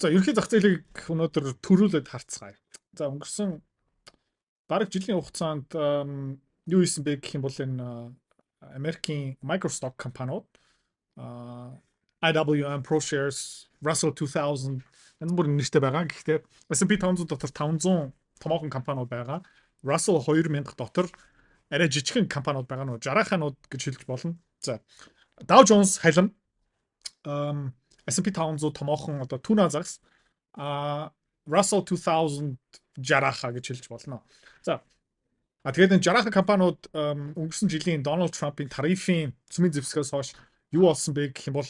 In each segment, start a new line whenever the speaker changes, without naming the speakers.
За ерөнхий зах зээлийг өнөөдөр төрүүлээд харцгаая. За өнгөрсөн бараг жилийн хугацаанд юу хийсэн бэ гэх юм бол энэ Америкийн Microsoft компаниуд IWM ProShares, Russell 2000 энэ бүр нэртэй байгаа. Гэхдээ S&P 500 дотор 500 томоохон компаниуд байгаа. Russell 2000 дотор арай жижигхэн компаниуд байгаа нөө жараханууд гэж хэлж болно. За Dow Jones халин S&P 500 томоохон одоо түүнээ загас Russell 2000 жараха гэж хэлж болно. За тэгээд энэ жараха компаниуд өнгөрсөн жилийн Donald Trump-ийн тарифын цөмийн зэвсгээс хойш юу болсон бэ гэх юм бол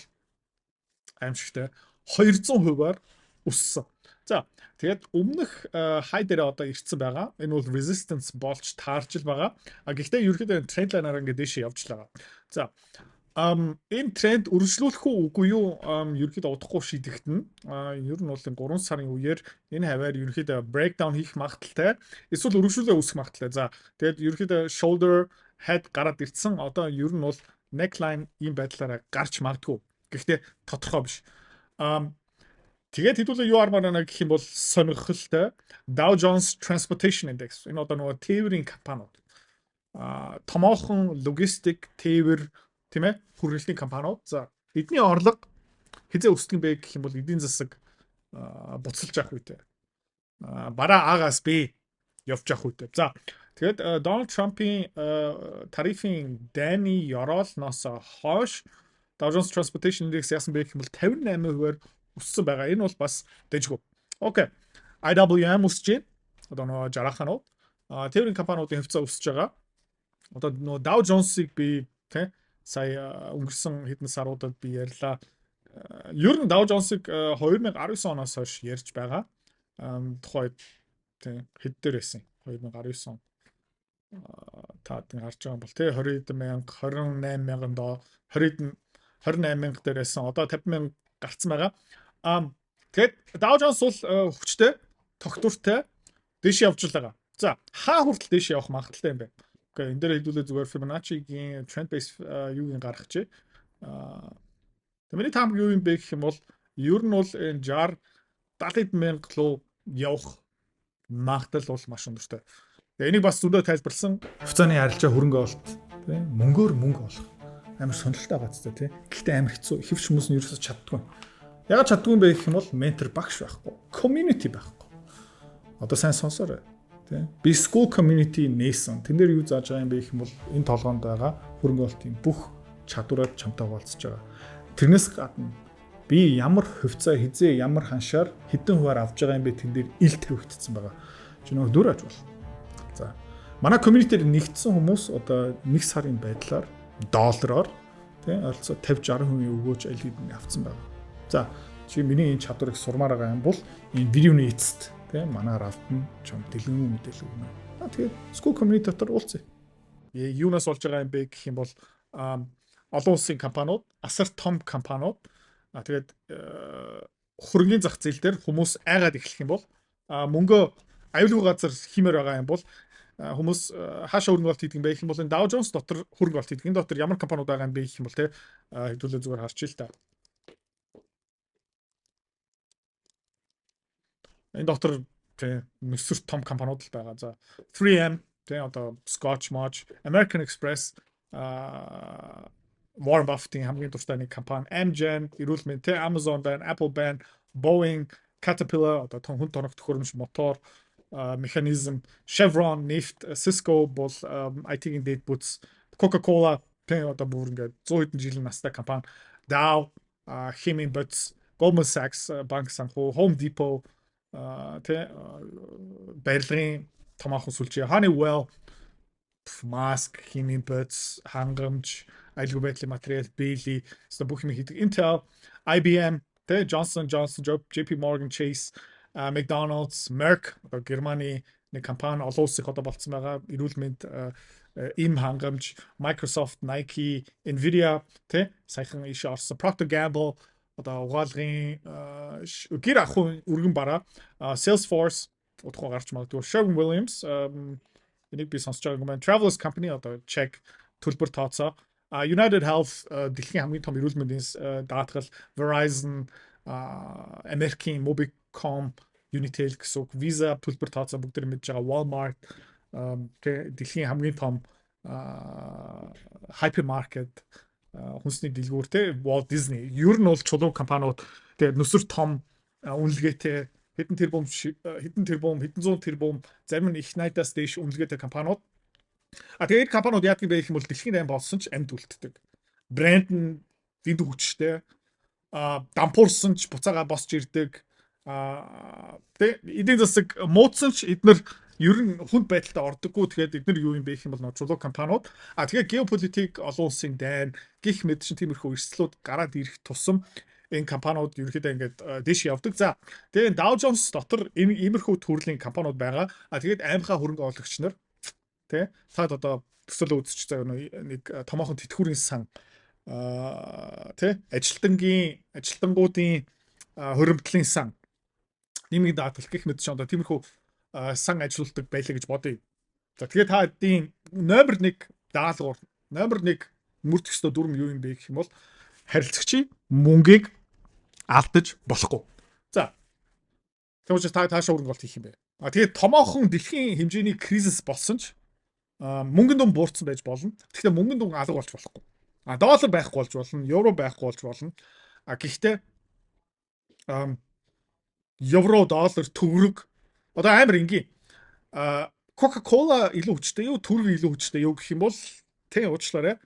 аимшигтай 200%-аар өссөн. За тэгээд өмнөх хай дээр одоо ирсэн байгаа. Энэ бол resistance болж таарч л байгаа. Гэхдээ ерөнхийдөө тренд лайнаар ингээд дэше явж л байгаа. За энэ тренд үргэлжлүүлэх үгүй юу ерөнхийдөө удахгүй шийдэгдэнэ. Ер нь бол 3 сарын үеэр энэ хаваар ерөнхийдөө breakdown хийх магадaltaй. Эсвэл үргэлжлүүлээ үүсэх магадaltaй. За тэгээд ерөнхийдөө shoulder head гараад ирсэн. Одоо ер нь бол neckline ийм байдлаараа гарч магадгүй. Гэхдээ тодорхой биш. Тэгээд хэдүүлээ юу армаар байна гэх юм бол сонирхолтой Dow Jones Transportation Index. Энэ одоо нөгөө тээврийн компаниуд. Томоохон логистик тээвэр тийм ээ хүрээлтийн компаниуд. За эдний орлого хизээ өсдөг юм бэ гэх юм бол эдийн засаг буцалж явах үедээ. Бараа Агаас B явж явах үедээ. За тэгээд Donald Trump-ийн тарифын дайны ёроолноос хойш Dow Jones Transportation Index яасан бэ гэх юм бол 58%-аар өссөн байгаа. Энэ бол бас дэжгүй. Окей. IWM өсөж байна. Одоо нөгөө жараханууд тээврийн компаниудын хөвцөө өсөж байгаа. Одоо нөгөө Dow Jones-ыг би тийм сая өнгөрсөн хэдэн саруудад би ярьлаа. Ер нь Dow Jones-ыг 2019 оноос хойш ярьж байгаа. Тухайд тийм хэд дээр байсан 2019 он. Та харж байгаа юм бол тий 20,000, 28,000 доо 28,000 дээр байсан. Одоо 50,000 гарцсан байгаа. Тэгээд Dow Jones бол хүчтэй, тогтвортой дэш явж байгаа. За хаа хүртэл дэш явах магадaltaй юм бэ? Окей, энэ дээр хэдүүлээ зүгээр Fibonacci-гийн trend base юугийн гаргачих. Тэмээ таамаг юу юм бэ гэх юм бол ер нь бол энэ 60-70,000 руу явах магадлал бол маш өндөртэй. Тэгээ энийг бас зүрдөө тайлбарласан хугацааны арилжаа хөрөнгө олт тийм мөнгөөр мөнгө олох амар сонирхолтой байгаадтай тийм. Гэхдээ амар хэцүү. Хэвч хүмүүс нь ерөөсөж чаддгүй. Ягаад чаддгүй юм бэ гэх юм бол ментор багш байхгүй, community байхгүй. Одоо сайн сонсоорой. Би school community нээсэн. Тэн дээр юу зааж байгаа юм бэ гэх юм бол энэ толгоонд байгаа хөрөнгө олтын бүх чадвараар чамтай хуваалцаж байгаа. Тэрнээс гадна би ямар хувьцаа хизээ ямар ханшаар хэдэн хуваар авж байгаа юм бэ тэн дээр ил тавигдсан байгаа. Чи нөгөө дүр аж бол. За. Манай community-ээр нэгдсэн хүмүүс одоо 1 сарын байдлаар доллараар тийм ойролцоо 50-60% өгөөж аль хэдийн авцсан байгаа. За чи миний энэ чадварыг сурмаар байгаа юм бол энэ видеоны эцэст тийм манаар автна чам дэлгэн мэдээлэл өгнө. Тэгээд school community дотор уулзъя. Юунаас болж байгаа юм бэ гэх юм бол олон улсын компаниуд, асар том компаниуд тэгээд хөрөнгөний зах зээл дээр хүмүүс айгаад эхлэх юм бол мөнгөө аюулгүй газар хиймээр байгаа юм бол хүмүүс хаашаа хөрөнгө олт хийдэг юм бэ гэх юм бол энэ Dow Jones дотор хөрөнгө олт хийдэг. Энэ дотор ямар компаниуд байгаа юм бэ гэх юм бол те хэдүүлээ зүгээр харчих л та. Энэ дотор тийм өсвөр том компаниуд л байгаа. За 3M тийм одоо Scotch March, American Express, Warren Buffett-ийн хамгийн дуртай нэг компани, Amgen, эрүүл мэнд тийм Amazon байна, Apple байна, Boeing, Caterpillar одоо хүн тоног төхөөрөмж мотор механизм, Chevron, нефт, Cisco бол IT-ийн дэд бүтц, Coca-Cola тийм одоо бүр ингээд 100 хэдэн жилийн настай компани, Dow, химийн бодис, Goldman Sachs банк санхүү, Home Depot барилгын томоохон сүлжээ, Honeywell, Mask, химийн бодис, хангамж, аюулгүй байдлын материал, Bailey, бүх юм хийдэг, Intel, IBM, Johnson & Johnson, JP Morgan Chase, McDonald's, Merck, Германы нэг компани олон улсын одоо болцсон байгаа. Эрүүл мэнд, им хангамж, Microsoft, Nike, Nvidia, саяхан ишээ орсон, Procter & Gamble, одоо угаалгын гэр ахуй өргөн бараа, Salesforce, удахгүй гарч магадгүй, Sherwin-Williams, энийг би сонсож байгаа юм байна. Travelers Company одоо check төлбөр тооцоо. United Health дэлхийн хамгийн том эрүүл мэндийн даатгал, Verizon, American Mobicom, Unitel гэсэн үг, Visa төлбөр тооцоо бүгд мэдж байгаа, Walmart тэ дэлхийн хамгийн том hypermarket хүнсний дэлгүүр тэ Walt Disney ер нь бол чулуу компаниуд тэ нүсэр том үнэлгээтэй хэдэн тэрбум хэдэн зуун тэрбум зарим нь их найдаас дээш үнэлгээтэй компаниуд тэгээд компаниуд яадаг бэ гэх юм бол дэлхийн айн болсон ч амьд үлддэг брэнд нь дэнд хүчтэй дампуурсан ч буцаага босч ирдэг тэ эдийн засаг муудсан ч эднэр ер нь хүнд байдалтай ордоггүй тэгээд эднэр юу юм бэ гэх юм бол чулуу компаниуд тэгээд геополитик олон улсын дайн гих мэд чин тиймэрхүү эрсдлүүд гараад ирэх тусам энэ компаниуд ерөөхдөө ингээд дэш явдаг. За тэгээд Dow Jones дотор иймэрхүү төрлийн компаниуд байгаа. Тэгээд аймхаа хөрөнгө оруулагч нар тий цаад одоо төсөл үзчих заяа нэг томоохон тэтгэврийн сан тий ажилтангуудын хоригдлын сан нэмийг даатгах гэх мэт ч одоо тиймэрхүү сан ажилуулдаг байлаа гэж бодъё. За тэгээд та эдийн номер 1 даалгавар номер 1 мөрдөгчдөө дүрм юу юм бэ гэх юм бол харилцагчийн мөнгийг алдаж болохгүй. За. Тэгвэл таашаа хөрөнгө оруулалт хийх юм бэ. Тэгээд томоохон дэлхийн хэмжээний кризис болсон ч мөнгөнд дүн буурсан байж болно. Гэхдээ мөнгөнд дүн алга болж болохгүй. Доллар байхгүй болж болно, евро байхгүй болж болно. Гэхдээ евро, доллар, төгрөг одоо амар энгийн. Coca-Cola илүү хүчтэй юу, төгрөг илүү хүчтэй юу гэх юм бол тэ уучлаарай.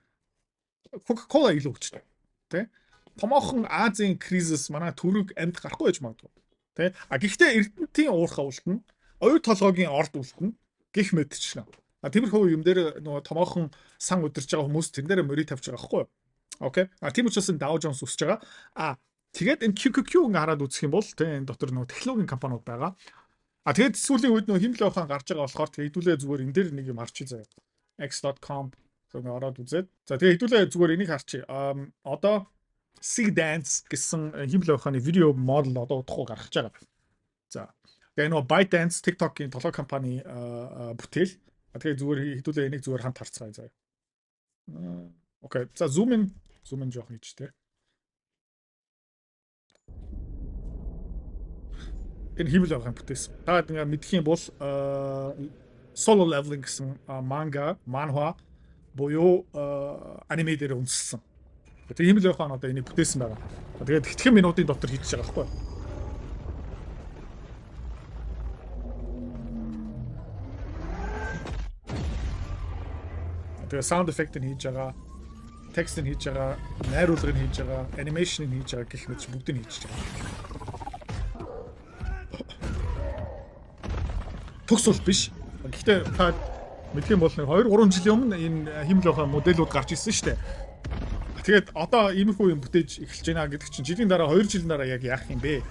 Coca-Cola илүү хүчтэй. Тэ? Томоохон Азийн кризис манай төгрөг амьд гарахгүй байж магадгүй. Тэ? Гэхдээ Эрдэнэтийн уурхай үлдэн, оюу толгойн орд үлдэн гих мэдчихнэ. Тиймэрхүү юм дээр нөгөө томоохон сан удирж байгаа хүмүүс тэн дээр мөрий тавьж байгаа байхгүй юу? Окей. Тийм учраас Dow Jones өсөж байгаа. Тэгээд энэ QQQ-г хараад үзэх юм бол тэ энэ дотор нөгөө технологийн компаниуд байгаа. Тэгээд сүүлийн үед нөгөө химлээ ухаан гарч байгаа болохоор тэгээд хэдүүлээ зүгээр энэ дээр нэг юм харчих заяа. X.com зөв ороод үзээд. За тэгээд хэдүүлээ зүгээр энийг харчих. Одоо C-Dance гэсэн химлээ ухааны видео модел одоо удахгүй гаргаж байгаа. За. Тэгээд нөгөө ByteDance TikTok-ийн толгой компани бүтээл. Тэгээд зүгээр хэдүүлээ энийг зүгээр хамт харцгаая заяа. Окей. За zoom in жоох хийж тээ. Энэ химэл байгаа бүтээсэн. Та ингээ мэдх юм бол Solo Leveling гэсэн манхва буюу аниме дээр үндэслсэн. Тэгээ химэл байгаа нь одоо энийг бүтээсэн байгаа. Тэгээд хэдхэн минутын дотор хийж байгаа байхгүй юу? Тэгээ sound effect-ийг хийж байгаа, текстийг хийж байгаа, найруулгыг хийж байгаа, анимашныг хийж байгаа гэх мэт бүгдийг хийж байгаа. Төгсөл биш. Гэхдээ та мэдэх юм бол 2-3 жилийн өмнө энэ химэл ухаан модельүүд гарч ирсэн шүү дээ. Тэгээд одоо иймэрхүү юм бүтээж эхэлж байна гэдэг чинь жилийн дараа 2 жилийн дараа яг яах юм бэ?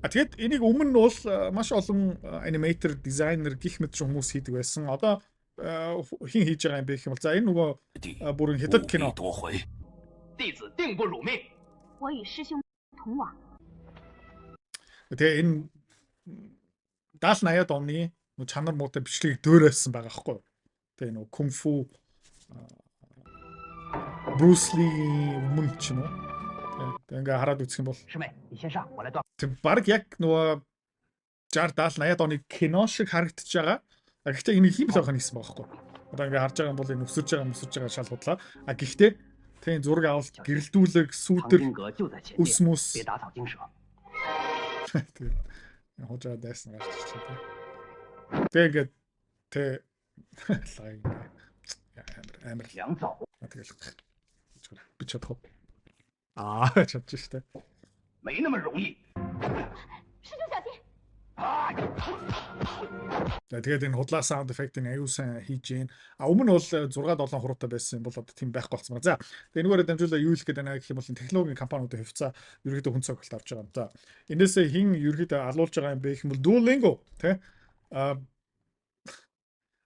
Тэгээд энийг өмнө нь бол маш олон аниматор, дизайнер гих мэт хүмүүс хийдэг байсан. Одоо хин хийж байгаа юм бэ гэх юм бол за энэ нөгөө бүрэн хятад кино. Тэгээ энэ 70-80-аад оны чанар муутай бичлэгийг дөөрөөсөн байгаа байхгүй юу? Тэгээ нөгөө кунг фу Bruce Lee өмнө ч юм уу? Тэгээ ингээ хараад үзэх юм бол тэг баг яг нөгөө 60-70-80-аад оны кино шиг харагдаж байгаа. Гэхдээ энийг химэл байхаа хийсэн байгаа байхгүй юу? Одоо ингээ харж байгаа юм бол энэ өсөж байгаа шал худлаа. Гэхдээ тийм зураг авалт, гэрэлтүүлэг, сүүдэр, үс мүс тэгээд хожоо дайсан гарч ирчихсэн тийм. Тэгээд тэ лайк амар тэгэл би чадах. чадчих штэ.
没那么容易。
师兄小心！
Тэгээд энэ худлаа саунд эффектийн аюулсан хийж гин. Өмнө бол 6-7 хуруутай байсан юм бол одоо тийм байхгүй болсон байна. За тэгээд энэгээр дамжуулаа юу хэлэх гээд байна гэх юм бол технологийн компаниудын хөвцөө ерөөдөө хүн цогцолт авч байгаа юм. За энээсээ хин ерөөдөө алуулж байгаа юм бэ гэх юм бол Duolingo тий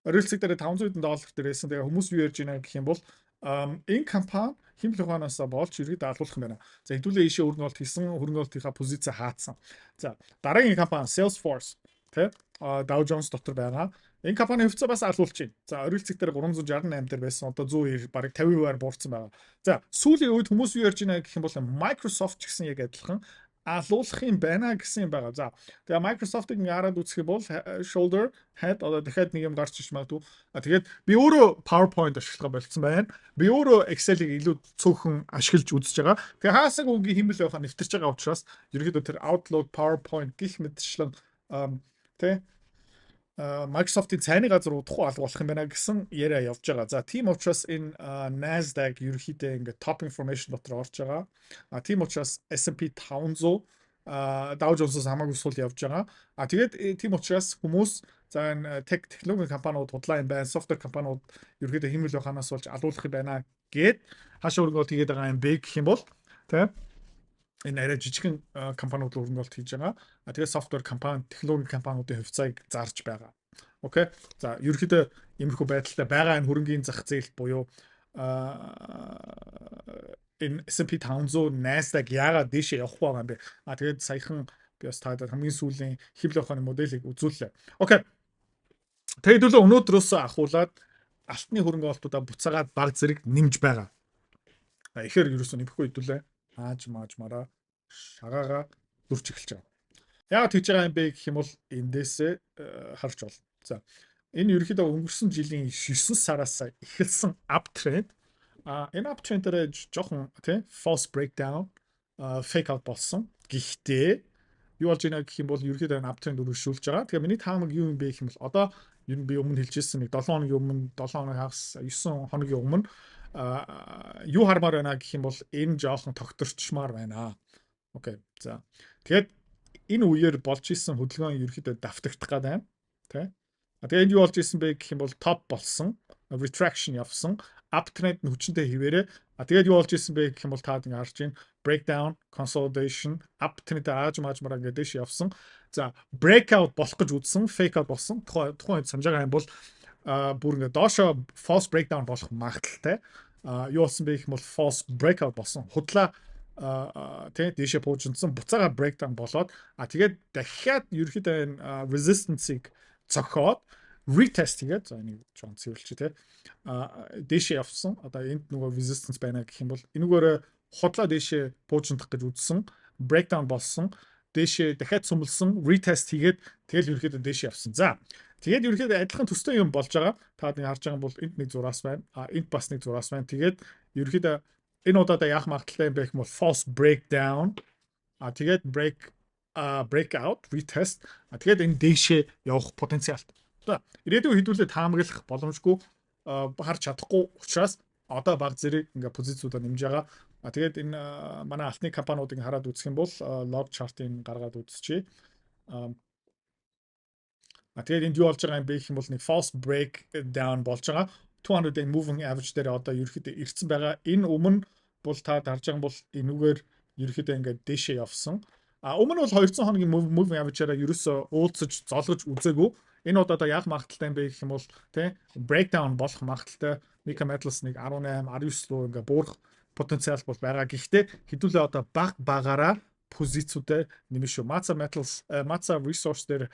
оролцог дээр $500 дээрсэн. Тэгээд хүмүүс юу ярьж байна гэх юм бол энэ компани химэл ухаанаас болж ерөөдөө алуулах юм байна. За хэдүүлээ ийшээ хөрөнгө оруулалт хийсэн, хөрөнгө оруулалтынхаа позиц хаацсан. За дараагийн компани Salesforce тий. Dow Jones дотор байгаа. Энэ компани хөвцөө бас алуулж байна. За, оройцог дээр 368 дээр байсан. Одоо 190 бараг 50% буурсан байгаа. За, сүүлийн үед хүмүүс юу ярьж байна гэх юм бол Microsoft ч гэсэн яг адилхан алуулах юм байна гэсэн юм байгаа. За, тэгээ Microsoft-ыг хараад үзэх юм бол shoulder, head одоо дахиад нэг юм гарч иж магадгүй. Тэгээд би өөрөө PowerPoint ашиглах болцсон байна. Би өөрөө Excel-ийг илүү цөөхөн ашиглаж үзэж байгаа. Тэгээ хаасаг үгийн хэмэл байхаа нэвтэрч байгаа учраас ерөнхийдөө тэр Outlook, PowerPoint гих мэтчлэн тэ Microsoft-ийн цайны газар удахгүй алгуулах юм байна гэсэн яриа явж байгаа. За, тийм учраас энэ Nasdaq ерөнхийдөө ингээд top information дотор орж байгаа. Тийм учраас S&P 500 Dow Jones-с хамаагүй сул явж байгаа. Тэгээд тийм учраас хүмүүс за энэ технологи компаниуд худлаа юм байна. Софтвер компаниуд ерөнхийдөө хэмэл байханаас болж алуулах юм байна гэд хаашаа өргөөл тэгээд байгаа юм бэ гэх юм бол тэ энэ арай жижигхэн компаниуд өргөнөлт хийж байгаа. Тэгээд софтвер компани, технологи компаниудын хувьцааг зарж байгаа. Окей. За, ерөнхийдөө иймэрхүү байдалтай байгаа энэ хөрөнгийн зах зээл буюу энэ S&P 500 Nasdaq яагаад дээшээ явах байгаа юм бэ? Тэгээд саяхан би бас таад хамгийн сүүлийн хэмэл ухааны модельийг үзүүллээ. Окей. Тэгээд төлөө өнөөдрөөс ахуулаад алтны хөрөнгө оолтуудаа буцаагаад баг зэрэг нэмж байгаа. Ихэр ерөөсөө нэмэхгүй хэдүүлээ. Ааж маажмаараа шагаага дүрч эхэлж байгаа. Яагаад тэгж байгаа юм бэ гэх юм бол эндээсээ харж бол. За, энэ ерөнхийдөө өнгөрсөн жилийн 9 сараас эхэлсэн uptrend. Энэ uptrend дээр жоохон тий false breakdown, fake out болсон. Гэхдээ юу болж байна гэх юм бол ерөнхийдөө энэ uptrend өргөжүүлж байгаа. Тэгэхээр миний таамаг юу юм бэ гэх юм бол одоо ер нь би өмнө хэлжсэн нэг 7 хоногийн өмнө 7 хоногоос 9 хоногийн өмнө юу хармаар байна гэх юм бол энэ жоохон тогтворчмаар байна. Окей. За. Тэгээд энэ үеэр болж исэн хөдөлгөөн ерөөхдөө давтагдах гад байна. Тэ? Тэгээд юу болж исэн бэ гэх юм бол топ болсон, retraction явсан, uptrend нь хүчнтэй хിവэрээ. Тэгээд юу болж исэн бэ гэх юм бол таад ингэ харж байна. Breakdown, consolidation, uptrend ааж маажмараа ингэ дэш явсан. За, breakout болох гэж үзсэн, fake out болсон. Тухайн санаж байгаа юм бол бүр ингэ доошо false breakdown болох магадaltaй. Юу болсон бэ гэх юм бол false breakout болсон. Худлаа тэ дэшээ буужсан буцаага breakdown болоод тэгээд дахиад ерөөхдөө энэ resistance-ийг цохоод retest хийгээд за энийг жоон цэвэрлж тэ дэшээ явсан. Одоо энд нөгөө resistance байна гэх юм бол энүүгээр худлаа дэшээ бууждах гэж үзсэн, breakdown болсон, дэшээ дахиад цөмөлсөн, retest хийгээд тэгэл ерөөхдөө дэшээ явсан. За, тэгээд ерөөхдөө адилхан төстэй юм болж байгаа. Та нэг харж байгаа бол энд нэг зураас байна. Энд бас нэг зураас байна. Тэгээд ерөөхдөө энэ удаадаа яах магадaltaй юм бэ гэх юм бол false breakdown. Тэгээд breakout, retest. Тэгээд энэ дэшээ явах потенциалтай. Одоо ирээдүйн хэдүүлээ таамаглах боломжгүй харж чадахгүй учраас одоо баг зэрэг ингээ позициудаа нэмж байгаа. Тэгээд энэ манай алтны компаниудыг хараад үзэх юм бол log chart-ыг гаргаад үзчихье. Тэгээд энд юу болж байгаа юм бэ гэх юм бол нэг false breakdown болж байгаа. 200-day moving average дээр одоо ерөөхдөө ирсэн байгаа. Энэ өмнө бол та харж байгаа бол энүүгээр ерөөхдөө ингээд дэшээ явсан. Өмнө бол 200 хоногийн moving average-аараа ерөөсөө уулзаж золгож үзээгүй. Энэ удаадаа яах магадaltaй юм бэ гэх юм бол тий breakdown болох магадaltaй Nika Metals нэг 18, 19 руу ингээд буурах потенциал бол байгаа. Гэхдээ хэдүүлээ одоо баг багаараа позициудаа нэмэн шүү. Matsa Metals, Matsa Resource дээр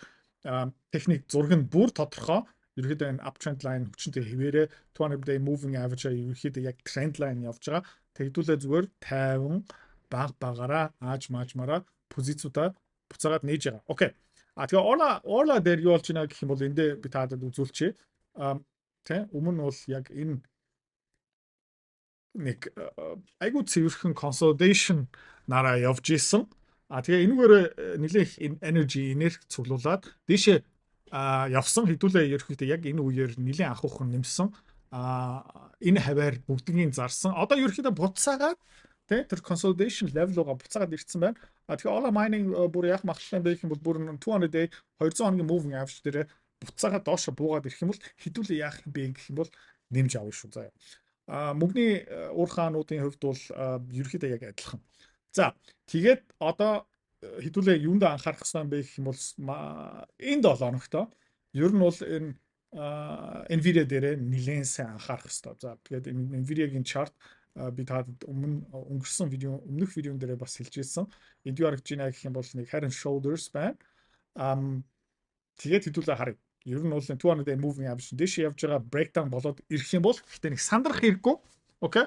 техник зураг нь бүр тодорхой. Ерөөхдөө энэ uptrend line хүчнтэй хിവэрээ 200-day moving average ерөөхдөө яг trend line явж байгаа. Тэгдүүлээ зүгээр 50 баг багаараа ааж маажмаараа позициудаа буцаагаад нээж байгаа. Окей. Тэгээ орла дээр юу болж байна гэх юм бол эндээ би таадад үзүүлчихье. Тэ өмнө бол яг энэ нэг айгуу цэвэрхэн consolidation нараа явж исэн. Тэгээ энэгээр нэлээх energy цуглуулад дээшээ явсан хэдүүлээ ерөөхдөө яг энэ үеэр нэлээд анхуухан нэмсэн. Энэ хаваар бүгднийг зарсан. Одоо ерөөхдөө буцаагаад тэ тэр consolidation level руугаа буцаагаад ирсэн байна. Тэгэхээр Ola Mining бүр яг магадaltaй байх юм бол бүр 200-day 200 хоногийн moving average дээр буцаагаад доошо буугаад ирэх юм бол хэдүүлээ яах юм бэ гэх юм бол нэмж авна шүү заяа. Мөнгөний уурхаануудын хувьд бол ерөөхдөө яг адилхан. За, тэгээд одоо хэдүүлээ юунд анхаарах хэрэгтэй юм бэ гэх юм бол энэ 7 хоногт ер нь бол энэ Nvidia дээр нэлээд сайн анхаарах хэрэгтэй. За, тэгээд Nvidia-гийн chart би таад өнгөрсөн өмнөх видеон дээр бас хэлж ирсэн. Энд юу харагдж байна гэх юм бол нэг head and shoulders байна. Тэгээд хэдүүлээ харъя. Ер нь бол 200 moving average дэш явж байгаа breakdown болоод ирэх юм бол гэхдээ нэг сандрах хэрэггүй. Окей.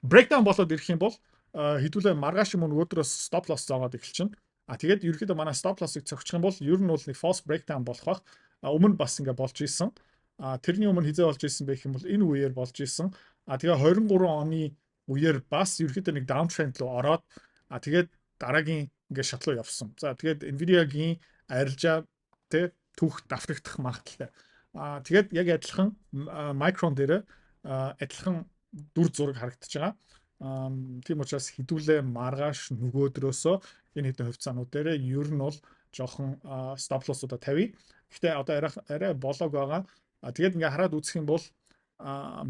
Breakdown болоод ирэх юм бол хэдүүлээ маргааш юм өнөөдрөөс stop loss зоогоод эхэлчихнэ. Тэгээд ерөөхдөө манай stop loss-ыг цогчих юм бол ер нь бол нэг false breakdown болох бах. Өмнө бас ингэ болж исэн. Тэрний өмнө хизээ болж исэн байх юм бол энэ үеэр болж исэн. Тэгээ 23 оны үеэр бас ерөөхдөө нэг downtrend руу ороод тэгээд дараагийн ингэ шатлуу явсан. За тэгээд Nvidia-гийн арилжаа тэ түүх давтагдах магадaltaй. Тэгээд яг адилхан Micron дээр адилхан дүр зураг харагдаж байгаа. Тийм учраас хэдүүлээ маргааш нөгөөдрөөсөө энэ хэдэн хувьцаанууд дээр ер нь бол жоохон stop loss-уудаа тавья. Гэхдээ одоо арай болоог байгаа. Тэгээд ингээ хараад үзэх юм бол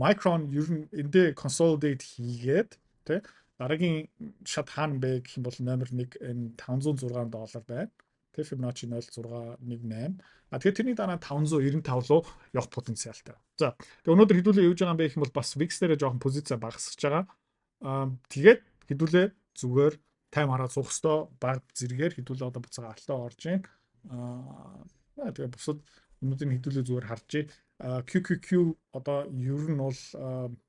Micron ер нь эндээ consolidate хийгээд тэ дараагийн шат хаана бэ гэх юм бол номер 1 энэ $506 байна. Тэ Fibonacci 0.618. Тэгэхээр тэрний дараа 595 руу явах потенциалтай. За тэгээ өнөөдөр хэдүүлээ явж байгаа юм бэ гэх юм бол бас VIX дээр жоохон позиц багасгаж байгаа. Тэгээд хэдүүлээ зүгээр тайм хараад суух хэвээр баг зэрэгээр хэдүүлээ одоо буцаага алтаа орж байна. Тэгээ бусад өнөөдрийн хэдүүлээ зүгээр харж QQQ одоо ер нь бол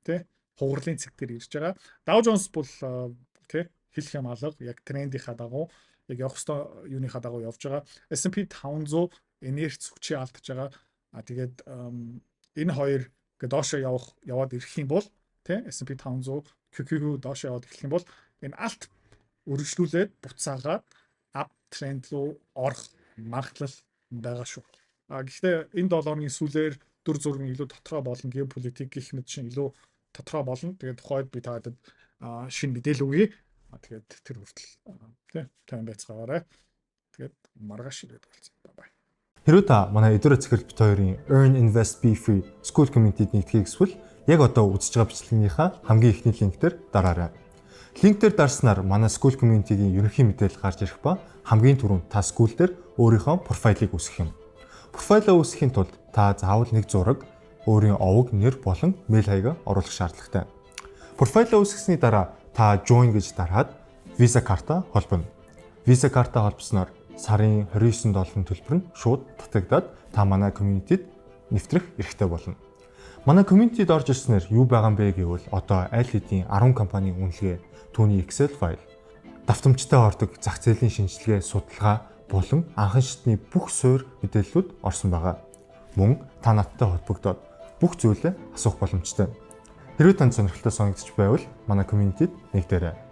тэ хугарлын цэг дээр ирж байгаа. Dow Jones бол тэ хэлэх юм алга яг трендийнхаа дагуу яг явах хэвээр юуныхаа дагуу явж байгаа. S&P 500 энерги хүчийг алдж байгаа. Тэгээд энэ хоёр гэ доошоо яваад ирэх юм бол тэ S&P 500 QQQ доошоо яваад ирэх юм бол энэ алт өргөжлүүлээд буцаагаад up trend руу орох магадлал байгаа шүү. Гэхдээ энэ долларын сүүлээр дүр зураг нь илүү дотроо болно, геополитик гэх мэт чинь илүү дотроо болно. Тэгээд тухайд би таадаг шинэ мэдээлэл өгье. Тэгээд тэр хүртэл тий тань байцгаарай. Тэгээд маргааш ирээд болцсон. Бай.
Хэрвээ та манай эдгээр цэцэрлэг бит хоёрын Earn Invest Be Free School Community-д нэгдэхийг эсвэл яг одоо үзэж байгаа бичлэгийнхаа хамгийн ихний линк дээр дараарай. Линк дээр дарснаар манай School Community-гийн ерөнхий мэдээлэл гарч ирэх ба хамгийн түрүүнд та school дээр өөрийнхөө профайлыг үүсгэх юм. Профайлаа үүсгэхийн тулд та заавал нэг зураг, өөрийн овог, нэр болон мэйл хаягаа оруулах шаардлагатай. Профайлаа үүсгэсний дараа та join гэж дараад Visa карта холбоно. Visa карта холбосноор сарын $29 төлбөр нь шууд татагдаад та манай community-д нэвтрэх эрхтэй болно. Манай community-д орж ирснээр юу байгаа юм бэ гэвэл одоо аль хэдийн 10 компанийн үнэлгээ, түүний Excel файл, давтамжтай ордог зах зээлийн шинжилгээ, судалгаа болон анхан шатны бүх суурь мэдээллүүд орсон байгаа. Мөн та надтай холбогдоод бүх зүйлээ асуух боломжтой. Хэрвээ танд сонирхолтой санагдчих байвал манай community-д нэгдээрэй.